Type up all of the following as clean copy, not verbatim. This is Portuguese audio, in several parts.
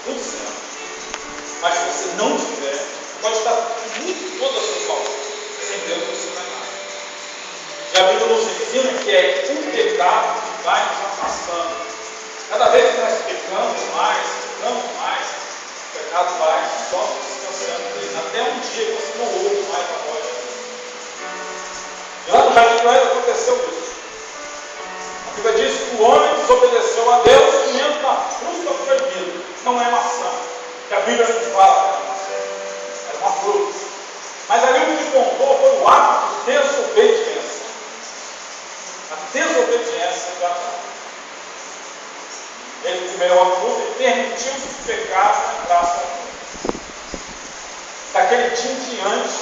tudo certo. Mas se você não tiver, pode estar tudo, todo a seu favor. Sem Deus você não é nada. E a Bíblia nos ensina que é um pecado que vai nos afastando. Cada vez que nós pecamos mais, o pecado vai só se distanciando dele. Até um dia que você não ouve mais a voz de Deus. E lá no Jardim do Éden aconteceu isso. A Bíblia diz que o homem desobedeceu a Deus comendo da fruta proibida. Não é maçã, que a Bíblia nos fala que era maçã. Era uma fruta. Mas ali o que contou foi o ato de desobediência. A desobediência de Adão. Ele comeu a fruta e permitiu que o pecado entrasse ao mundo. Daquele dia em diante,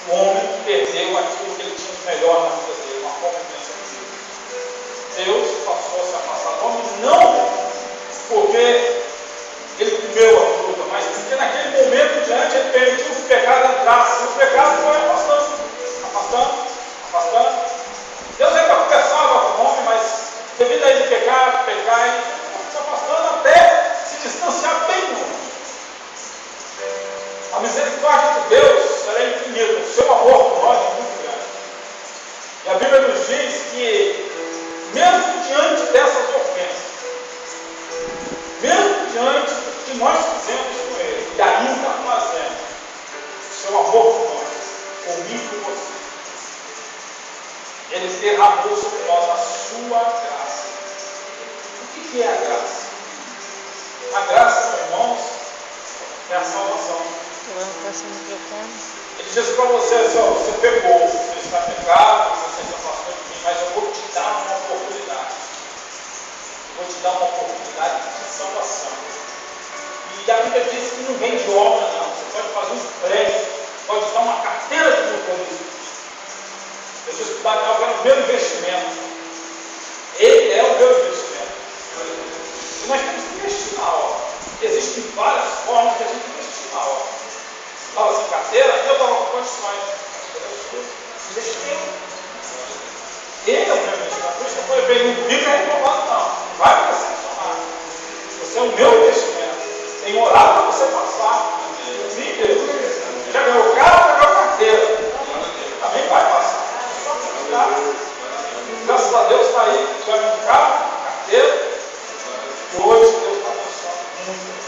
o homem perdeu aquilo que ele tinha de melhor na vida dele, uma convivência com Deus. Deus passou a se afastar do homem, não porque ele comeu a fruta, mas porque naquele momento em diante ele permitiu que o pecado entrasse, e o pecado foi afastando. Deus ainda conversava com o homem, mas devido a ele pecar, ele foi se afastando até se distanciar bem longe. A misericórdia de Deus será infinita, o seu amor por nós é muito grande. E a Bíblia nos diz que, mesmo diante dessas ofensas, mesmo diante do que nós fizemos com Ele, e ainda fazemos, o seu amor por nós, comigo e por você, Ele derramou sobre nós a sua graça. O que é a graça? A graça, meus irmãos, é a salvação. Ele diz para você assim: ó, você pecou, você está pecado, você se afastou de mim, mas eu vou te dar uma oportunidade. Eu vou te dar uma oportunidade de salvação. E a Bíblia diz que não vem de obra, não. Você pode fazer um empréstimo, pode dar uma carteira de motorista. Eu disse que o Daniel era o meu investimento. Ele é o meu investimento. E nós temos que investir na obra. Existem várias formas de a gente investir na obra. Fala assim, carteira, eu dou uma condições. Investimento. Ele é o meu investimento. Por isso que eu falei, bem, não fica reprovado, não. Vai me decepcionar. Você é o meu investimento. Tem horário para você passar. Já ganhou carro, já ganhou carteira. Também vai passar. Só que cuidar. Graças a Deus está aí. Já ganhou carro, carteira. E hoje Deus está abençoando muito.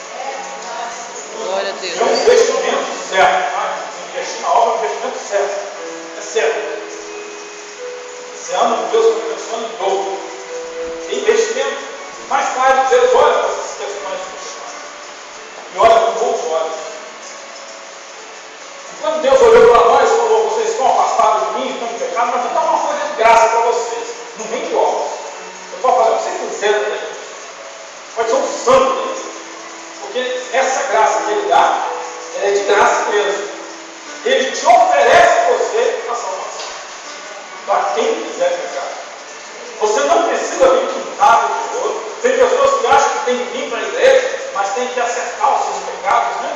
Glória a Deus. É um investimento certo. Tá? Investir na obra é um investimento certo. É certo. Esse ano Deus está abençoando em dobro. Tem investimento. Mais tarde Deus olha para essas questões e olha com bons olhos. E quando Deus olhou para nós e falou: vocês estão afastados de mim, estão em pecado, mas vou dar uma coisa de graça para vocês. Não vem de obras. Eu posso fazer o que você quiser daí. Pode ser um santo dele. Porque essa graça que ele dá, ela é de graça mesmo. Ele te oferece você a salvação. Para quem quiser pecar. Você não precisa vir pintado de ouro. Tem pessoas que acham que tem que vir para a igreja, mas tem que acertar os seus pecados, né?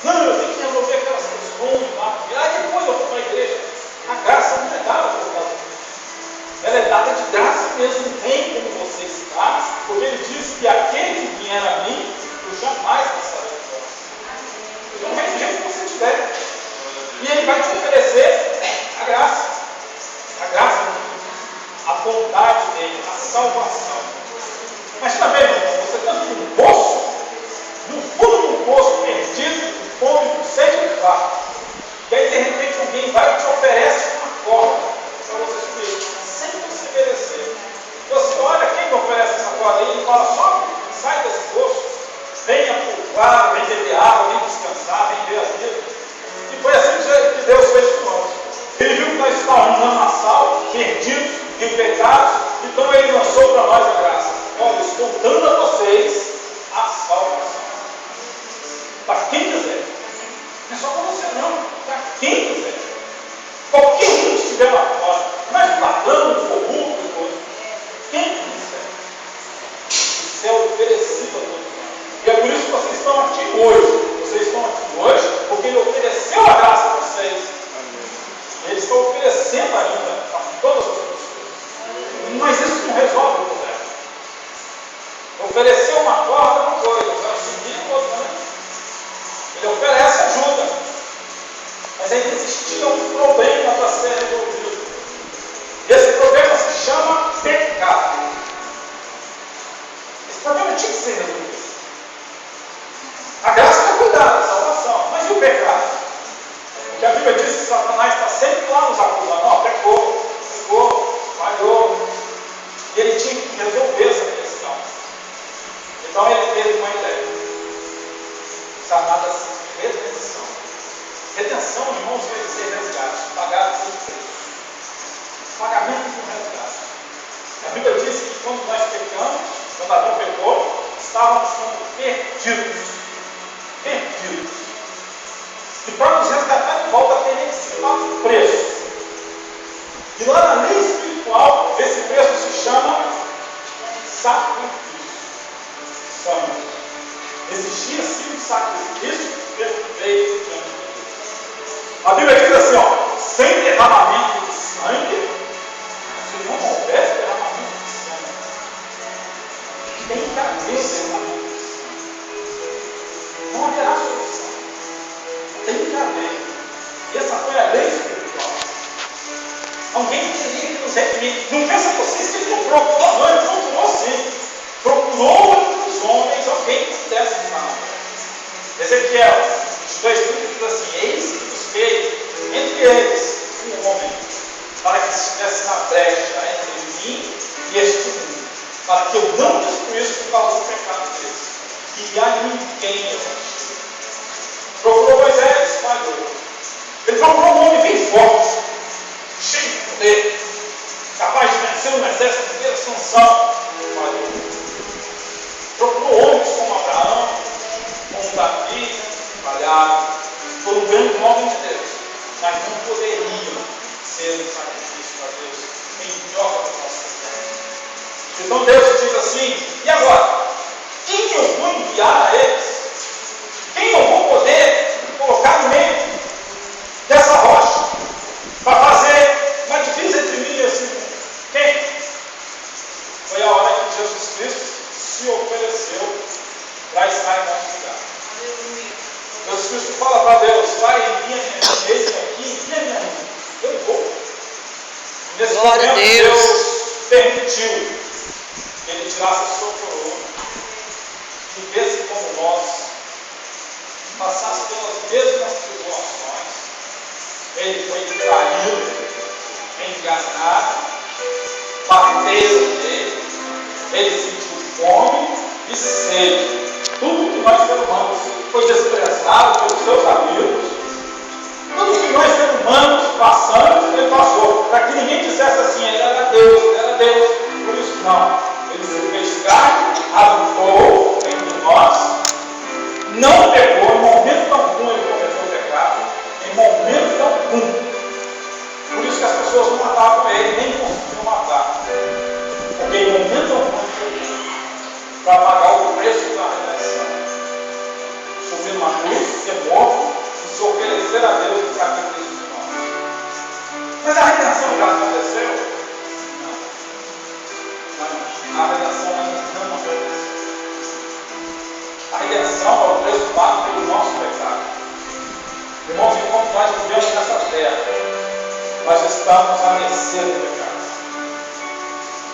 Não, eu tenho que resolver aquelas questões lá. E depois eu vou para a igreja. A graça não é dada por causa disso. Ela é dada de graça mesmo. Vem como você está, porque ele diz que aquele que vier a mim, eu jamais passarei fora. Então vem do jeito que você tiver. E ele vai te oferecer a graça. A graça, a bondade dele, a salvação. Mas também, meu irmão, você está num poço, no fundo de um poço perdido, com fome, com sede e farto. E aí, de repente, alguém vai e te oferece uma corda para você subir, sem você merecer. Você olha quem te oferece essa corda aí e fala: sobe, sai desse poço, venha pulvar, vem beber água, vem descansar, vem ver a vida. E foi assim que Deus fez com nós. Ele viu que nós estávamos no lamaçal, perdidos, em pecados, então ele lançou para nós a graça. Olha, estou dando a vocês a salvação. Para quem quiser. Não é só para você não, para quem quiser. Qualquer um que estiver lá fora, mas ladrão, corrupto, coisa. Quem quiser. Isso é oferecido a todos nós. E é por isso que vocês estão aqui hoje. Vocês estão aqui hoje porque ele ofereceu a graça a vocês. Ele está oferecendo ainda para todas as pessoas. Mas isso não resolve o problema. Oferecer uma corda é uma coisa, seguir o outro, né? Ele oferece ajuda. Mas ainda existia um problema para ser resolvido. E esse problema se chama pecado. Esse problema tinha que ser resolvido. A graça vai cuidar da salvação, mas e o pecado? Porque a Bíblia diz que Satanás está sempre lá nos acusando. Ó, pecou, falhou. E ele tinha que resolver essa questão. Então ele teve uma ideia, chamada assim, redenção. Redenção, irmãos, quer dizer resgate, pagar por preço. Pagamento por resgate. A Bíblia diz que quando nós pecamos, quando Adão pecou, estávamos sendo perdidos. Perdidos. E para nos resgatar de volta, teria que se pagar um preço. E lá na lei espiritual, esse preço se chama sacrifício. Sangue. Existia sim um sacrifício perfeito diante de Deus. A Bíblia diz assim, ó, sem derramamento de sangue, se não houvesse derramamento de sangue, tem que haver derramamento de sangue. Não haverá solução. Tem que haver. E essa foi a lei espiritual. Alguém teria que nos redimir. Não pensa vocês que ele não procurou, não, ele procurou sim. Procurou entre os homens alguém que pudesse nos dar. Ezequiel 22:30 diz assim: eis que busquei entre eles um homem, para que estivesse na brecha entre mim e este mundo, para que eu não destruísse por causa do pecado deles. E a ninguém existiu. Procurou Moisés, falhou. Ele procurou um homem bem forte, cheio de poder, capaz de vencer um exército inteiro, Sansão, falhou. Procurou homens como Abraão, como Davi, falharam. Foram um grande homem de Deus, mas não poderiam ser um sacrifício para Deus em troca do nosso pecado. Então Deus diz assim: e agora? Quem eu vou enviar a eles? Quem eu vou poder colocar no meio dessa rocha para fazer uma divisa entre mim e esse mundo? Quem? Foi a hora que Jesus Cristo se ofereceu para estar em nosso lugar. Jesus Cristo fala para Deus: Pai, envia esse aqui, envia minha mãe. Eu vou. E nesse Glória momento, a Deus. Deus permitiu que ele tirasse a sua coroa, vivesse como nós, passasse pelas mesmas tribulações. Ele foi traído, enganado, bateram nele, ele sentiu fome e sede. Tudo que nós seres humanos foi desprezado pelos seus amigos, tudo que nós seres humanos passamos, ele passou, para que ninguém dissesse assim: ele era Deus, por isso não. Ele se fez carne, habitou entre nós, não pecou, em momento algum ele cometeu pecado, em momento algum. Por isso que as pessoas não matavam ele, nem conseguiam matar, porque em momento algum ele pecou, para pagar o preço da redenção, subir uma cruz, ser morto e se oferecer a Deus em sacrifício de nós. Mas a redenção já aconteceu? Não. A redenção ainda não aconteceu. A redenção é o preço pago pelo nosso pecado. Irmãos, enquanto nós vivemos nessa terra, nós estamos à mercê do pecado.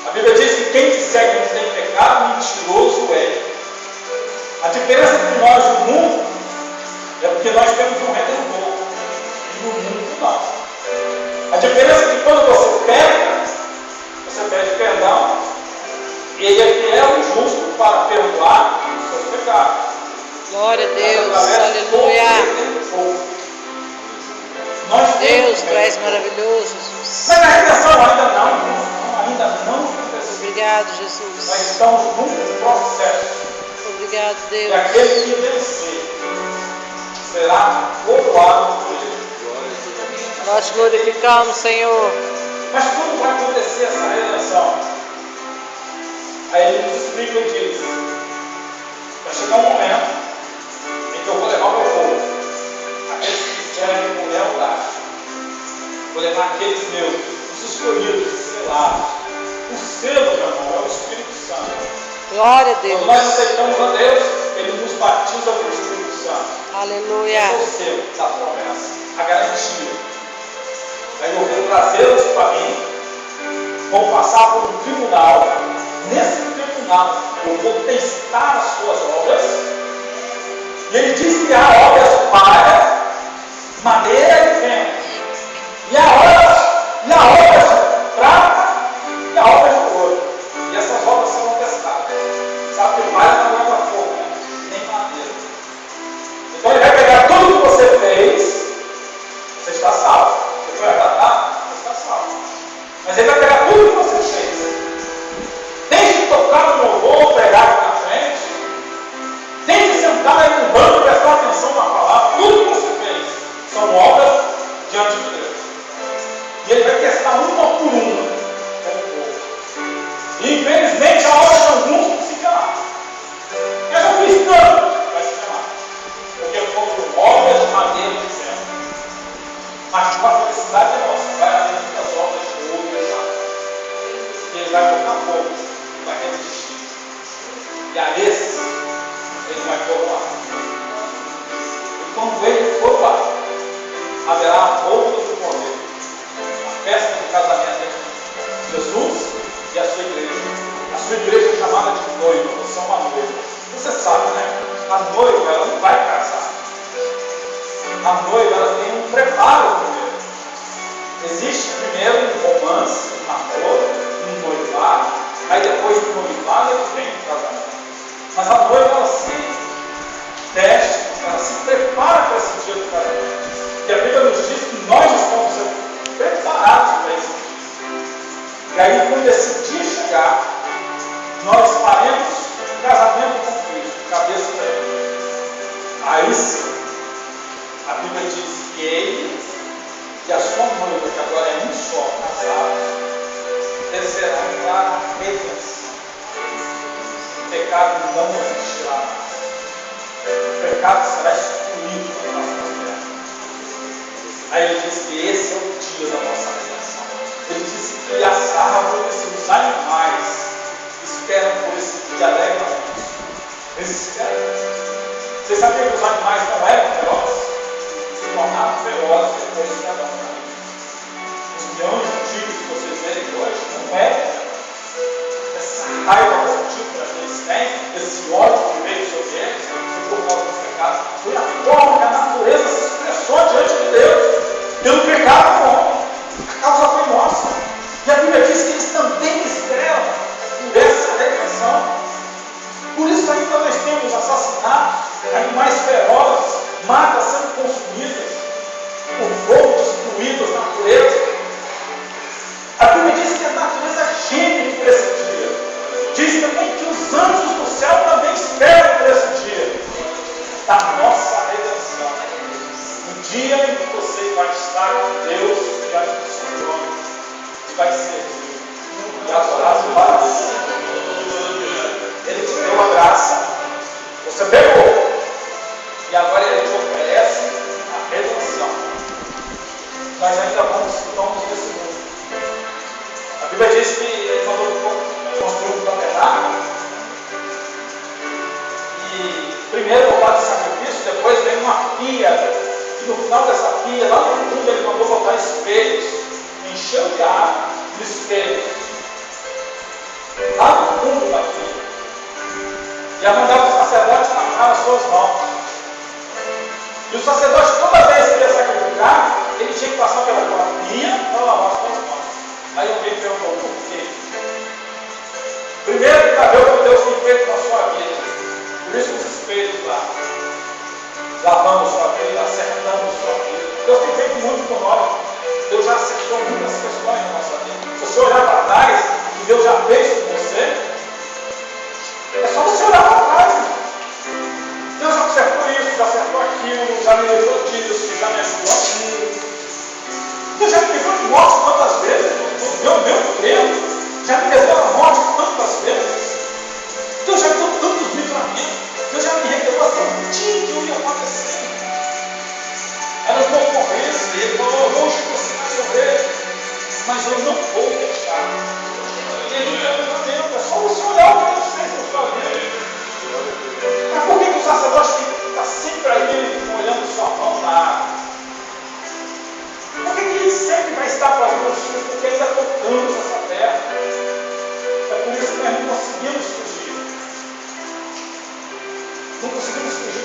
A Bíblia diz que quem disser que não tem pecado, mentiroso é. A diferença entre nós e o mundo é porque nós temos um redentor e o mundo não. A diferença é que quando você peca, você pede perdão, e ele é fiel e justo para perdoar os seus pecados. Glória a Deus, aleluia. Deus, tu és maravilhoso, Jesus. Mas a redenção ainda não aconteceu. Obrigado, Nós Jesus. estamos num processo. Obrigado, E Deus. aquele que vencer será coroado por ele. Nós glorificamos, Senhor. Mas como vai acontecer essa redenção? Aí ele nos explica e diz: vai chegar um momento em que eu vou levar o meu povo, aqueles que servem com lealdade, vou levar aqueles meus, os escolhidos, os selados. O selo, meu irmão, é o Espírito Santo. Glória a Quando nós Deus. aceitamos a Deus, ele nos batiza com o Espírito Santo. Aleluia. Esse é o selo da promessa, a garantia. Aí eu vou trazê-los para mim, vão passar por um tribunal. Nesse tribunal eu vou testar as suas obras. E ele diz que há obras de palha, madeira e feno. E há obras de prata e há obras de ouro. E essas obras serão testadas. Sabe que palha não leva fogo, né? Nem madeira. Então ele vai pegar tudo que você fez, você está salvo. Você foi agradar, você está salvo. Mas ele vai pegar tudo que você fez. Desde tocar no louvor, pregar aqui na frente, desde sentar aí no banco e prestar atenção na palavra, tudo que você fez são obras diante de Deus. E ele vai testar uma por uma como povo. E infelizmente a obra de alguns não fica lá. Eu já fiz tanto, vai ficar lá. Porque foram obras de madeira de ferro. Mas a felicidade é nossa, vai haver muitas obras de ouro e prata. E ele vai botar fogo, vai resistir. E a esses, ele vai coroar. E quando ele coroar, haverá a volta do Cordeiro, a festa do casamento entre Jesus e a sua igreja. A sua igreja é chamada de noiva, você é uma noiva. Você sabe, né? A noiva, ela não vai casar. A noiva, ela tem um preparo primeiro. Existe primeiro um romance, um namoro, um noivado, aí depois do noivado é que vem o casamento. Mas a noiva, ela se veste, ela se prepara para esse dia do casamento. E a Bíblia nos diz que nós estamos sendo preparados para esse dia. E aí, quando esse dia chegar, nós faremos um casamento com Cristo, cabeça da igreja. Aí sim, a Bíblia diz que ele e a sua noiva, que agora é um só, casados, descerão para a redenção. O pecado não existirá mais. O pecado será excluído da nossa terra. Aí ele diz que esse é o dia da nossa redenção. Ele disse que as árvores e os animais esperam por esse dia alegremente. Eles esperam. Vocês sabiam que os animais não eram ferozes? Se tornaram ferozes depois de cada um. Os milhões de tigres que vocês veem hoje não é essa raiva mortífera que eles têm, esse ódio que veio sobre eles, por causa do pecado. Foi a forma que a natureza se expressou diante de Deus, pelo pecado do homem. A causa foi nossa. E a Bíblia diz que eles também esperam por essa redenção. Por isso ainda nós temos assassinatos, animais ferozes, matas sendo consumidas por fogo, destruídas na natureza. A Bíblia diz que a natureza geme por esse dia. Diz também que os anjos do céu também esperam por esse dia da nossa redenção. No dia em que você vai estar com Deus diante do seu trono e vai servir e adorar o Pai. Ele te deu a graça, você pegou, e agora ele te oferece a redenção. Nós ainda estamos nesse mundo. A Bíblia diz que ele mandou construir um tabernáculo, e primeiro o lado de sacrifício, depois vem uma pia, e no final dessa pia, lá no fundo, ele mandou botar espelhos, encheu de água de espelhos, lá no fundo da pia. E a mandava o sacerdote lavar as suas mãos. E o sacerdote, toda vez que ia sacrificar, ele tinha que passar pela pia para lavar as suas mãos. Aí alguém perguntou, por quê? Primeiro, para ver o que Deus tem feito na sua vida. Por isso os espelhos lá. Lavamos sua vida, acertamos sua vida. Deus tem feito muito por nós. Deus já acertou muitas questões na nossa vida. Se você olhar para trás, o que Deus já fez com você, é só você olhar para trás. Deus já acertou isso, já acertou aquilo, já me livrou disso, já me ajudou aquilo. Deus já me livrou de morte quantas vezes? Meu Deus, já me livrou da morte tantas vezes. Deus já me deu tantos livramentos. Deus já me revelou tantinho que eu ia acontecer. Era os meus morreres, ele falou, hoje você vai morrer, mas eu não vou deixar. Ele me deu livramento, é só você olhar o que Deus fez na sua vida. Mas por que o sacerdote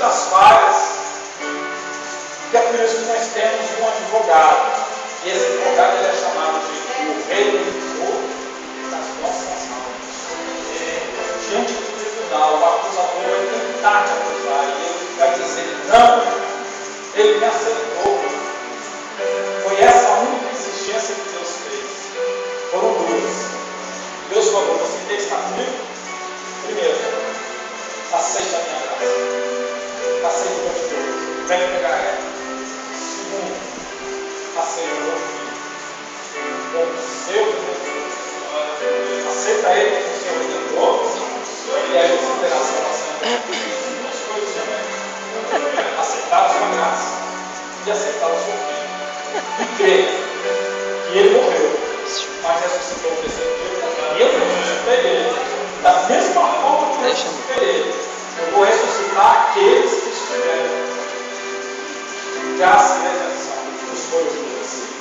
muitas falhas. E é por isso que nós temos um advogado. E esse advogado ele é chamado de o redentor das nossas almas. Diante do tribunal, o acusador vai tentar te acusar e ele vai dizer não. Ele me aceitou. Foi essa a única exigência que Deus fez. Foram duas. Deus falou: você quer estar comigo? Primeiro, aceita a minha graça. Aceita o meu Deus. Vem pegar ela. Segundo, aceita o meu filho. Como seu Deus. Aceita ele como seu redentor. E aí você terá salvação. Duas coisas também. Aceitar a sua graça e aceitar o seu filho. E crer que ele morreu, mas ressuscitou o terceiro dia. E eu ressuscitei ele. Da mesma forma que eu ressuscitei ele, eu vou ressuscitar aqueles que estiverem. Graça e redenção nos foi oferecido.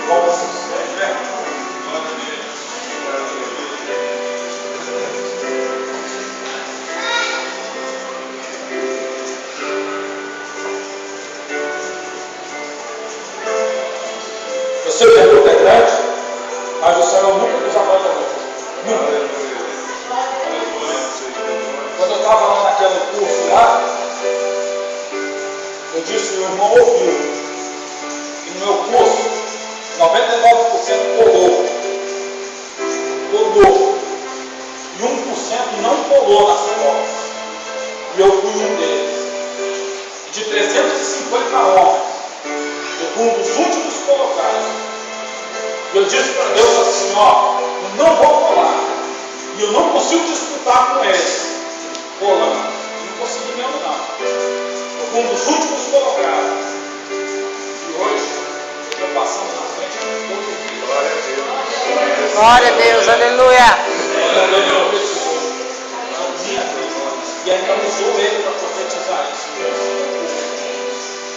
Volta a sucesso, né? Eu sei que a luta é grande, mas o Senhor nunca nos abandonou. Nunca. Quando eu estava lá naquele curso lá, eu disse, o irmão ouviu. E no meu curso, 99% colou. Colou. E 1% não colou nas provas. E eu fui um deles. De 350 homens, eu fui um dos últimos colocados. E eu disse para Deus assim, ó, eu não vou colar. E eu não consigo disputar com eles. Colando. Não consegui mesmo não. Eu fui um dos últimos colocados. E hoje, eu estou passando na frente de todo mundo. Glória a Deus. Glória a Deus, aleluia. E ainda usou ele para profetizar isso.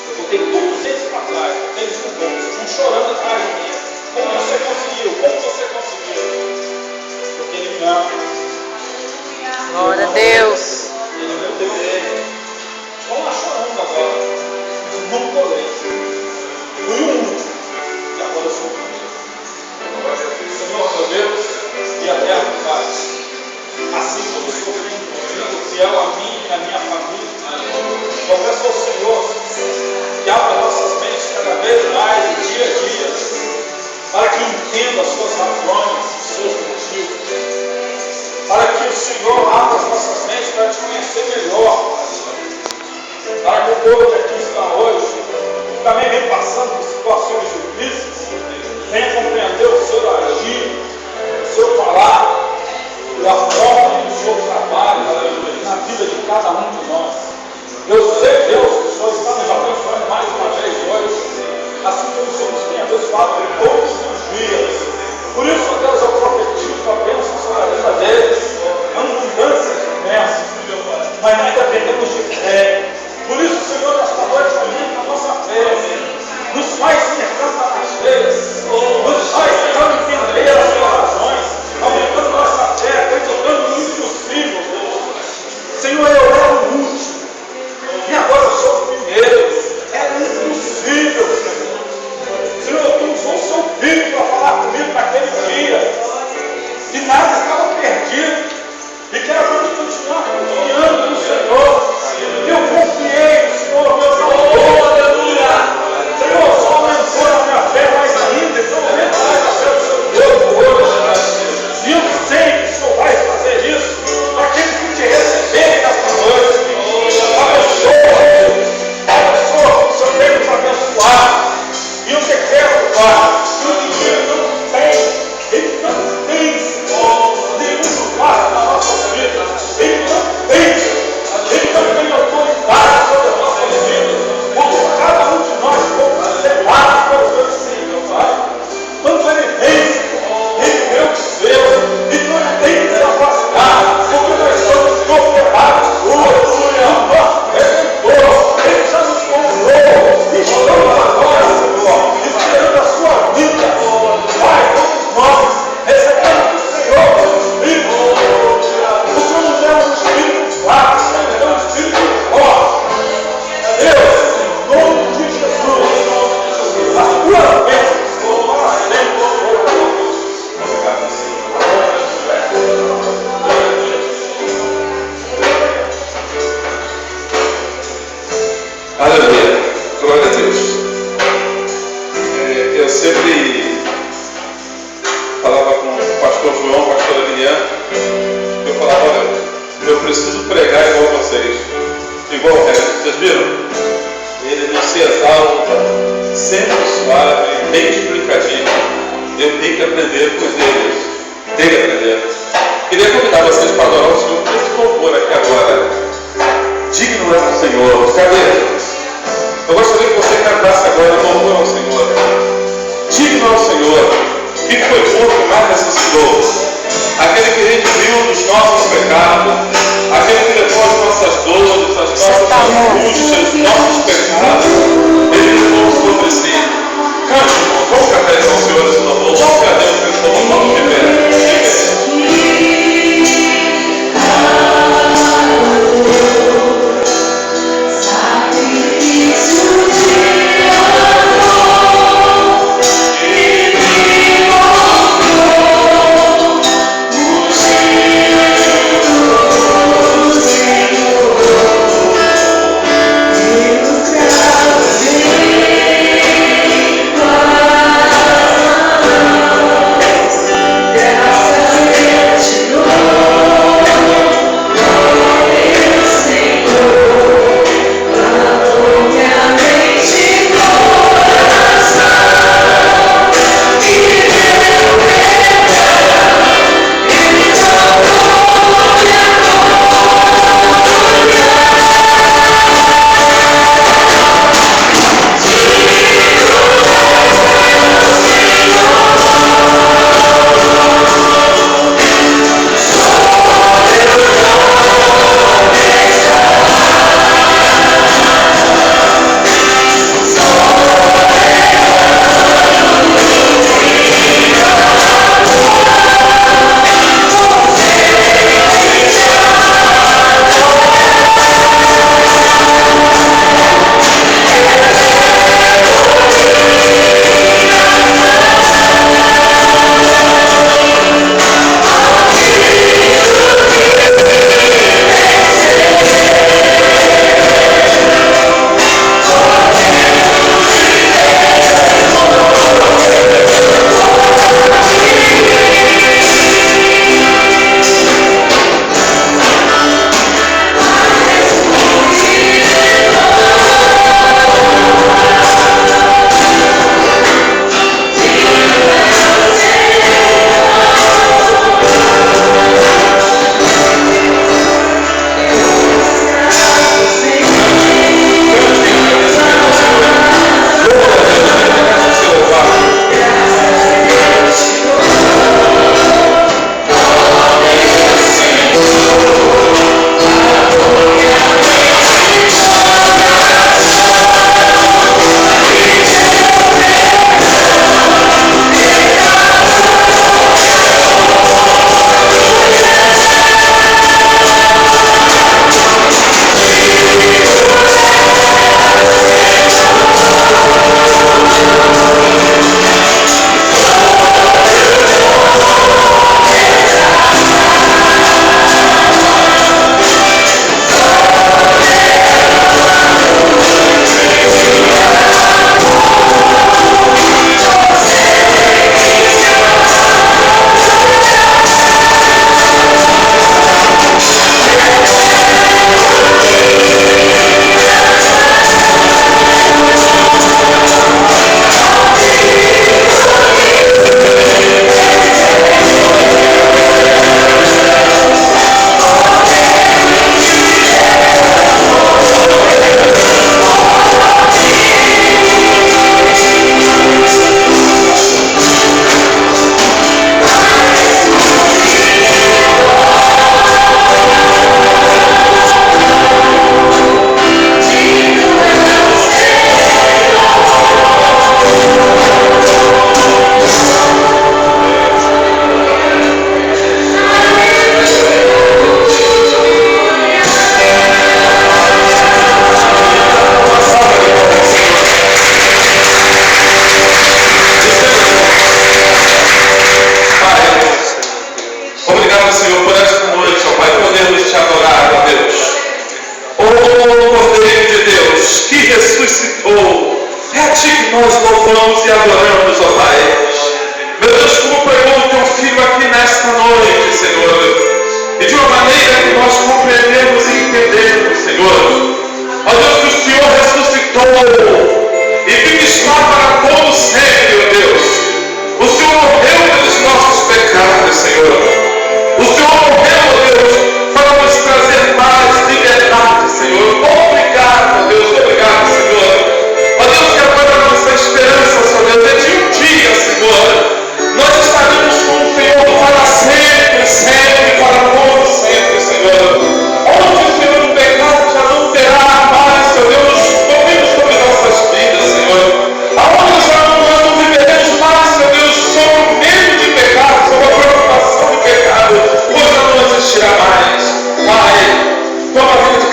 Eu botei todos eles para trás, botei eles no bolso, estão chorando atrás de mim. Como você conseguiu? Como você conseguiu? Porque ele me ama. Glória a Deus. Ele é meu Deus. Estão lá chorando agora. Eu não colei. Fui o único. E agora eu sou o primeiro. Senhor, meu Deus, e até a paz. Assim como o Senhor tem sido fiel a mim e a minha família, eu peço ao Senhor que abra nossas mentes cada vez mais, dia a dia, para que entenda as suas razões, os seus motivos, para que o Senhor abra as nossas mentes para te conhecer melhor, para que o povo que aqui está hoje, que também vem passando por situações difíceis, venha compreender o seu agir, o seu falar, e a forma que o Senhor trabalha na vida de cada um de nós. Eu sei, Deus, que o Senhor está nos abençoando mais uma vez hoje, assim como o Senhor nos tem abençoado todos os dias. Por isso, Deus, eu profetizo a bênção sobre a vida deles, abundância de bênçãos, mas nós dependemos de fé. Por isso, Senhor, nesta noite aumenta a nossa fé, nos faz ser cantaracheiros, nos faz, Senhor, entender as suas razões, aumentando nossa fé, acreditando no impossível, Deus. Senhor, eu era o último, e agora eu sou o primeiro. Era impossível, Senhor. Senhor, tu usou o seu filho para falar comigo naquele dia, que nada estava perdido, e que era para continuar confiando no Senhor. Eu confiei no Senhor, meu Senhor. Aleluia! Senhor, só aumentou a minha fé mais ainda, então aumenta igual o resto. Vocês viram? Ele não se exalta, sempre suave, bem explicativo. Eu tenho que aprender com eles. Tenho que aprender. Queria convidar vocês para adorar o Senhor com esse louvor aqui agora. Digno é o Senhor. Cadê? Eu gostaria que você cantasse agora o louvor ao Senhor. Digno é o Senhor, que foi morto e mais ressuscitou. Aquele que redimiu dos nossos pecados, aquele que levou as nossas dores, as nossas angústias, os nossos pecados, ele levou sobre si. Cante, irmão, vamos cantar esse ao Senhor esse louvor. Vamos cantar esse louvor, vamos de pé.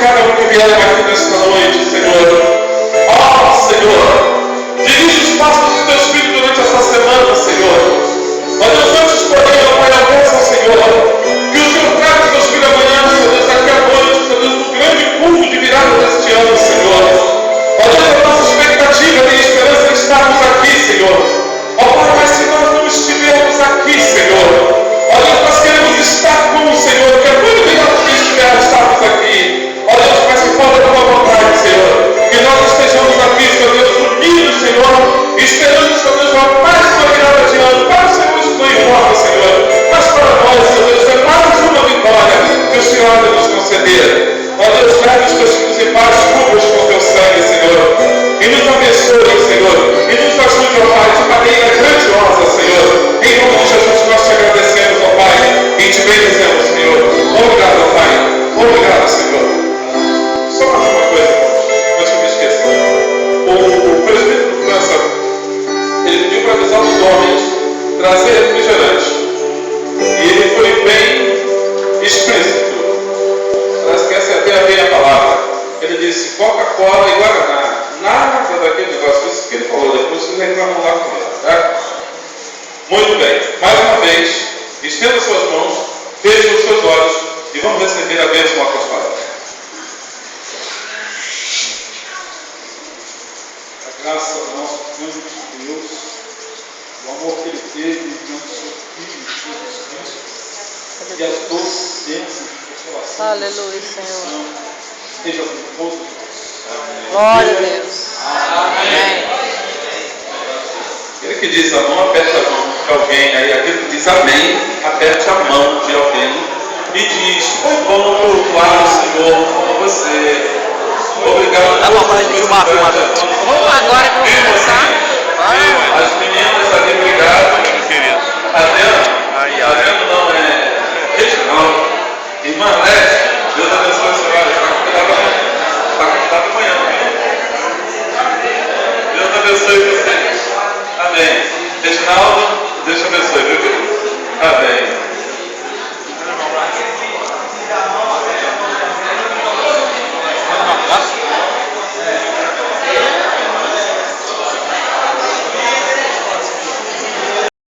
cada um que vier aqui nesta noite, Senhor. Ó Senhor, dirige os passos do teu Espírito durante esta semana, Senhor. Ó Deus, antes, porém, ó Pai, a bênção, Senhor, que o Senhor traga, Deus, filho, amanhã, Senhor Deus, daqui à noite, Senhor Deus, no grande culto de virada deste ano, Senhor. Ó Deus, a nossa expectativa e esperança de estarmos aqui, Senhor. Ó Pai, mas se nós não estivermos aqui, Senhor, ó Deus, nós queremos estar com o Senhor, que é muito melhor do que estarmos aqui. Ó Deus, mas se for da tua vontade, Senhor, que nós estejamos aqui, Senhor Deus, unidos, Senhor, esperando, Senhor Deus, uma mais uma virada de ano, para o Senhor não importa, Senhor, mas para nós, Senhor Deus, é mais uma vitória que o Senhor deve nos conceder. Ó Deus, leve os teus filhos em paz, cubra-os com o teu sangue, Senhor, e nos abençoe, Senhor, e nos ajude, ó Pai, de maneira grandiosa, Senhor. Em nome de Jesus, nós te agradecemos, ó Pai, e te bendizemos, Senhor. Obrigado, ó Pai. Obrigado, Senhor. Só mais uma coisa, antes que eu me esqueça. O presbítero do França, ele pediu para avisar os homens trazer refrigerante. E ele foi bem explícito. Parece que essa é até bem a palavra. Ele disse Coca-Cola e Guaraná. Nada daquele negócio. Isso que ele falou. Depois vocês reclamam lá com ele. Tá? Muito bem. Mais uma vez, estenda suas mãos, feche os seus olhos e vamos receber a bênção apostólica. A graça do nosso grande Deus, o amor que Ele teve diante do seu Filho, Jesus Cristo, e as doces bênçãos de consolação. Aleluia, Senhor. Seja com todos nós. Glória a Deus. Amém. Aquele que diz a mão, aperte a mão de alguém aí. Aquele que diz amém, aperte a mão de alguém e diz: foi bom cultuar o Senhor com você. Obrigado. Tá bom, pode filmar. Vamos agora que eu vou começar. As meninas ali, obrigado. Adriano não, é Reginaldo. Irmã Leste, Deus abençoe a senhora. Está convidada amanhã, viu? Deus abençoe vocês. Amém. Reginaldo, Deus te abençoe, viu, querido? Amém.